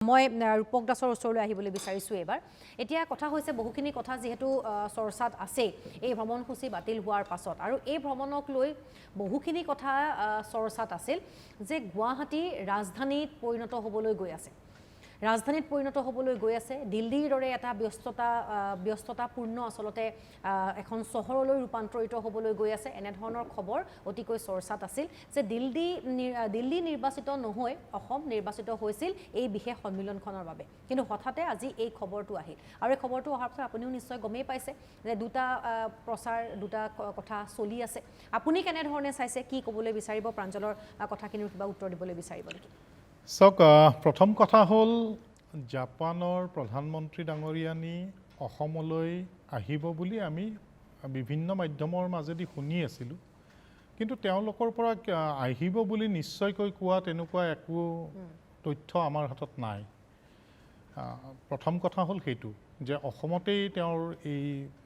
মই ৰূপক দাসৰ ওচৰলৈ আহিবলৈ বিচাৰিছোঁ এবাৰ এতিয়া কথা হৈছে বহুখিনি কথা যেহেতু চৰ্চাত আছে এই ভ্ৰমণসূচী বাতিল হোৱাৰ পাছত আৰু এই ভ্ৰমণক লৈ বহুখিনি কথা চৰ্চাত আছিল যে গুৱাহাটী ৰাজধানীত পৰিণত হ'বলৈ গৈ আছে ৰাজধানীত পৰিণত হ'বলৈ গৈ আছে দিল্লীৰ দৰে এটা ব্যস্ততাপূৰ্ণ আসলতে এখন চহৰলৈ ৰূপান্তৰিত হ'বলৈ গৈ আছে এনে ধৰণৰ খবৰ অতিকৈ চৰ্চাত আছিল যে দিল্লী নিৰ্বাচিত নহয় অসম নিৰ্বাচিত হৈছিল এই বিশেষ সন্মিলনখনৰ বাবে কিন্তু হঠাতে আজি এই খবৰটো আহিল আৰু এই খবৰটো অহাৰ পিছত আপুনিও নিশ্চয় গমেই পাইছে যে দুটা প্ৰচাৰ দুটা কথা চলি আছে আপুনি কেনে ধৰণে চাইছে কি ক'বলৈ বিচাৰিব প্ৰাঞ্জলৰ কথাখিনিৰ কিবা উত্তৰ দিবলৈ বিচাৰিব নেকি চাওক প্ৰথম কথা হ'ল জাপানৰ প্ৰধানমন্ত্ৰী ডাঙৰীয়ানী অসমলৈ আহিব বুলি আমি বিভিন্ন মাধ্যমৰ মাজেদি শুনি আছিলোঁ কিন্তু তেওঁলোকৰ পৰা আহিব বুলি নিশ্চয়কৈ কোৱা তেনেকুৱা একো তথ্য আমাৰ হাতত নাই প্ৰথম কথা হ'ল সেইটো যে অসমতেই তেওঁৰ এই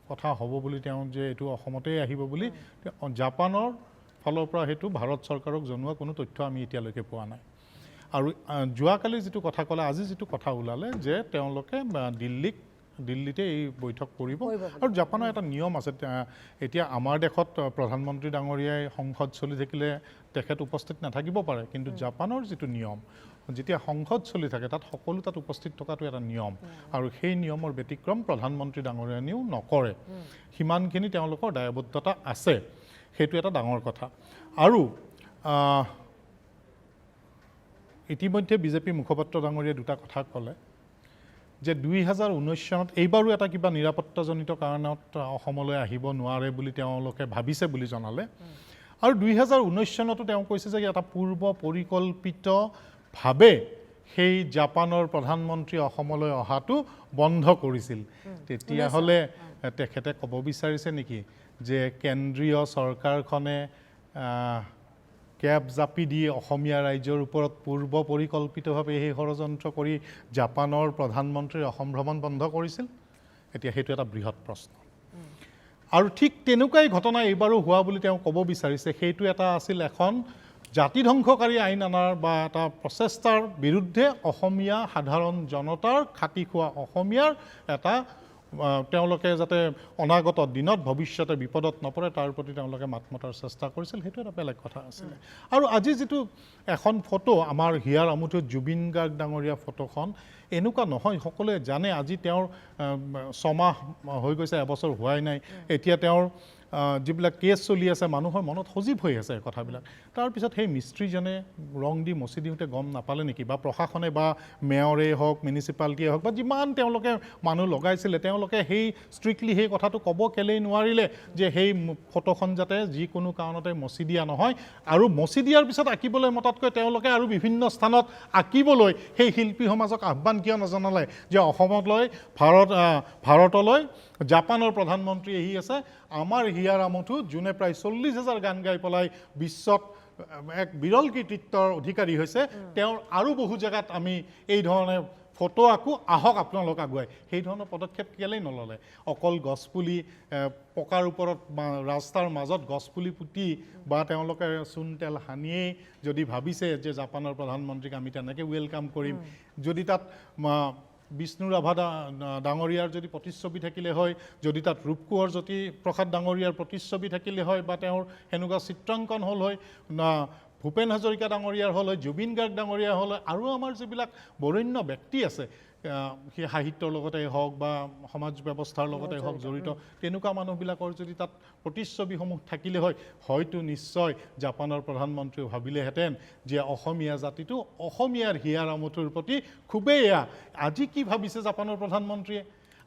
কথা হ'ব বুলি তেওঁ যে এইটো অসমতেই আহিব বুলি জাপানৰ ফালৰ পৰা সেইটো ভাৰত চৰকাৰক জনোৱা কোনো তথ্য আমি এতিয়ালৈকে পোৱা নাই আৰু যোৱাকালি যেটো কথা ক'লে আজি যেটো কথা ওলালে যে তেওঁলোকে দিল্লীতে এই বৈঠক কৰিব আৰু জাপানৰ এটা নিয়ম আছে এতিয়া আমাৰ দেশত প্ৰধানমন্ত্ৰী ডাঙৰীয়াই সংসদ চলি থাকিলে তেখেত উপস্থিত নাথাকিব পাৰে কিন্তু জাপানৰ যেটো নিয়ম যেতিয়া সংসদ চলি থাকে তাত সকলো তাত উপস্থিত থকাটো এটা নিয়ম আৰু সেই নিয়মৰ ব্যতিক্ৰম প্ৰধানমন্ত্ৰী ডাঙৰীয়ানীও নকৰে সিমানখিনি তেওঁলোকৰ দায়বদ্ধতা আছে সেইটো এটা ডাঙৰ কথা আৰু ইতিমধ্যে বিজেপি মুখপাত্ৰ ডাঙৰীয়া দুটা কথা ক'লে যে 2019 চনত এইবাৰো এটা কিবা নিৰাপত্তাজনিত কাৰণত অসমলৈ আহিব নোৱাৰে বুলি তেওঁলোকে ভাবিছে বুলি জনালে আৰু 2019 চনতো তেওঁ কৈছে যে এটা পূৰ্ব পৰিকল্পিতভাৱে সেই জাপানৰ প্ৰধানমন্ত্ৰী অসমলৈ অহাটো বন্ধ কৰিছিল তেতিয়াহ'লে তেখেতে ক'ব বিচাৰিছে নেকি যে কেন্দ্ৰীয় চৰকাৰখনে কেব জাপি দি অসমীয়া ৰাজ্যৰ ওপৰত পূৰ্ব পৰিকল্পিতভাৱে এই ষড়যন্ত্ৰ কৰি জাপানৰ প্ৰধানমন্ত্ৰীৰ অসম ভ্ৰমণ বন্ধ কৰিছিল এতিয়া সেইটো এটা বৃহৎ প্ৰশ্ন আৰু ঠিক তেনেকুৱাই ঘটনা এইবাৰো হোৱা বুলি তেওঁ ক'ব বিচাৰিছে সেইটো এটা আছিল এখন জাতি ধ্বংসকাৰী আইন আনাৰ বা এটা প্ৰচেষ্টাৰ বিৰুদ্ধে অসমীয়া সাধাৰণ জনতাৰ খাটি খোৱা অসমীয়াৰ এটা তেওঁলোকে যাতে অনাগত দিনত ভৱিষ্যতে বিপদত নপৰে তাৰ প্ৰতি তেওঁলোকে মাত মতাৰ চেষ্টা কৰিছিল সেইটো এটা বেলেগ কথা আছিল আৰু আজি যেটো এখন ফটো আমাৰ হিয়াৰ আমঠুত জুবিন গাৰ্গ ডাঙৰীয়া ফটোখন এনেকুৱা নহয় সকলোৱে জানে আজি তেওঁৰ 6 মাহ হৈ গৈছে এবছৰ হোৱাই নাই এতিয়া তেওঁৰ যিবিলাক কেছ চলি আছে মানুহৰ মনত সজীৱ হৈ আছে কথাবিলাক তাৰপিছত সেই মিস্ত্ৰীজনে ৰং দি মচি দিওঁতে গম নাপালে নেকি বা প্ৰশাসনে বা মেয়ৰে হওক মিউনিচিপালিটিয়ে হওক বা যিমান তেওঁলোকে মানুহ লগাইছিলে তেওঁলোকে সেই ষ্ট্ৰিক্টলি সেই কথাটো ক'ব কেলেই নোৱাৰিলে যে সেই ফটোখন যাতে যিকোনো কাৰণতে মচি দিয়া নহয় আৰু মচি দিয়াৰ পিছত আঁকিবলৈ মতাতকৈ তেওঁলোকে আৰু বিভিন্ন স্থানত আঁকিবলৈ সেই শিল্পী সমাজক আহ্বান কিয় নজনালে যে অসমলৈ ভাৰতলৈ জাপানৰ প্ৰধানমন্ত্ৰী আহি আছে আমাৰ হিয়াৰ আমঠু যোনে প্ৰায় 40,000 গান গাই পেলাই বিশ্বত এক বিৰল কৃতিত্বৰ অধিকাৰী হৈছে তেওঁৰ আৰু বহু জায়গাত আমি এই ধৰণে ফটো আকো আহক আপোনালোক আগুৱাই সেই ধৰণৰ পদক্ষেপ কেলেই নললে অকল গছপুলি পকাৰ ওপৰত ৰাস্তাৰ মাজত গছপুলি পুতি বা তেওঁলোকে চূণ তেল হানিয়েই যদি ভাবিছে যে জাপানৰ প্ৰধানমন্ত্ৰীক আমি তেনেকৈ ৱেলকাম কৰিম যদি তাত বিষ্ণু ৰাভা ডাঙৰীয়াৰ যদি প্ৰতিচ্ছবি থাকিলে হয় যদি তাত ৰূপকোঁৱৰ জ্যোতি প্ৰসাদ ডাঙৰীয়াৰ প্ৰতিচ্ছবি থাকিলে হয় বা তেওঁৰ সেনেকুৱা চিত্ৰাংকন হ'ল হয় ভূপেন হাজৰিকা ডাঙৰীয়াৰ হ'ল হয় জুবিন গাৰ্গ ডাঙৰীয়া হ'ল হয় আৰু আমাৰ যিবিলাক বৰেণ্য ব্যক্তি আছে সেই সাহিত্যৰ লগতে হওক বা সমাজ ব্যৱস্থাৰ লগতে হওক জড়িত তেনেকুৱা মানুহবিলাকৰ যদি তাত প্ৰতিচ্ছবিসমূহ থাকিলে হয় হয়তো নিশ্চয় জাপানৰ প্ৰধানমন্ত্ৰীয়ে ভাবিলেহেঁতেন যে অসমীয়া জাতিটো অসমীয়াৰ হিয়াৰ আমঠুৰ প্ৰতি খুবেই আজি কি ভাবিছে জাপানৰ প্ৰধানমন্ত্ৰীয়ে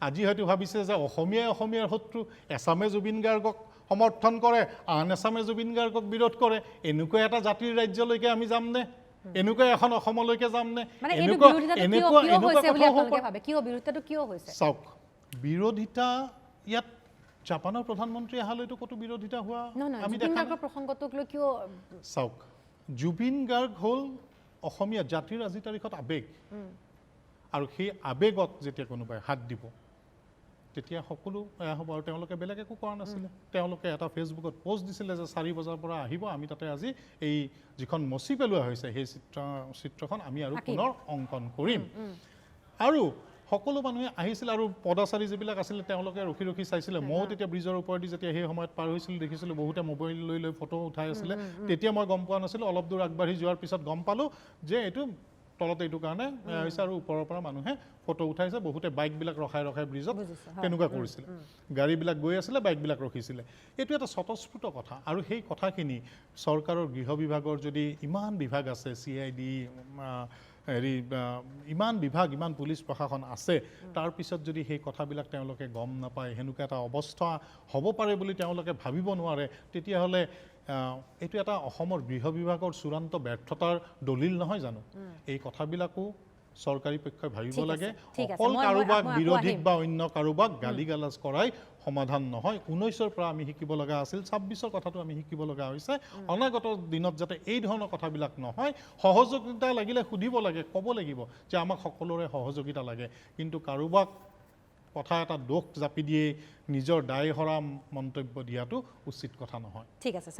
আজি হয়তো ভাবিছে যে অসমীয়াৰ শত্ৰু এছামে জুবিন গাৰ্গক সমৰ্থন কৰে আন এছামে জুবিন গাৰ্গক বিৰোধ কৰে এনেকুৱা এটা জাতিৰ ৰাজ্যলৈকে আমি যামনে এনেকুৱা এখন অসমলৈকে যামনে চাওক বিৰোধিতা ইয়াত জাপানৰ প্ৰধানমন্ত্ৰী অহালৈতো কতো বিৰোধিতা হোৱা আমি দেখা চাওক জুবিন গাৰ্গ হ'ল অসমীয়া জাতিৰ আজিৰ তাৰিখত আবেগ আৰু সেই আবেগত যেতিয়া কোনোবাই হাত দিব তেতিয়া সকলো এয়া হ'ব আৰু তেওঁলোকে বেলেগ একো কৰা নাছিলে তেওঁলোকে এটা ফেচবুকত পোষ্ট দিছিলে যে 4 বজাৰ পৰা আহিব আমি তাতে আজি এই যিখন মচি পেলোৱা হৈছে সেই চিত্ৰখন আমি আৰু পুনৰ অংকন কৰিম আৰু সকলো মানুহে আহিছিল আৰু পদাচাৰী যিবিলাক আছিলে তেওঁলোকে ৰখি ৰখি চাইছিলে ময়ো তেতিয়া ব্ৰিজৰ ওপৰেদি যেতিয়া সেই সময়ত পাৰ হৈছিলোঁ দেখিছিলোঁ বহুতে মোবাইল লৈ লৈ ফটো উঠাই আছিলে তেতিয়া মই গম পোৱা নাছিলোঁ অলপ দূৰ আগবাঢ়ি যোৱাৰ পিছত গম পালোঁ যে এইটো তলতে এইটো কাৰণে হৈছে আৰু ওপৰৰ পৰা মানুহে ফটো উঠাইছে বহুতে বাইকবিলাক ৰখাই ৰখাই ব্ৰিজত তেনেকুৱা কৰিছিলে গাড়ীবিলাক গৈ আছিলে বাইকবিলাক ৰখিছিলে এইটো এটা স্বতঃস্ফূৰ্ত কথা আৰু সেই কথাখিনি চৰকাৰৰ গৃহ বিভাগৰ যদি ইমান বিভাগ আছে CID হেৰি ইমান বিভাগ ইমান পুলিচ প্ৰশাসন আছে তাৰপিছত যদি সেই কথাবিলাক তেওঁলোকে গম নাপায় সেনেকুৱা এটা অৱস্থা হ'ব পাৰে বুলি তেওঁলোকে ভাবিব নোৱাৰে তেতিয়াহ'লে এইটো এটা অসমৰ গৃহ বিভাগৰ চূড়ান্ত ব্যৰ্থতাৰ দলিল নহয় জানো এই কথাবিলাকো চৰকাৰী পক্ষই ভাবিব লাগে অকল কাৰোবাক বিৰোধীক বা অন্য কাৰোবাক গালি গালাজ কৰাই সমাধান নহয় 19ৰ পৰা আমি শিকিব লগা আছিল 26ৰ কথাটো আমি শিকিব লগা হৈছে অনাগত দিনত যাতে এই ধৰণৰ কথাবিলাক নহয় সহযোগিতা লাগিলে সুধিব লাগে ক'ব লাগিব যে আমাক সকলোৰে সহযোগিতা লাগে কিন্তু কাৰোবাক কথা এটা দোষ জাপি দিয়ে নিজৰ দায়হৰা মন্তব্য দিয়াটো উচিত কথা নহয় ঠিক আছে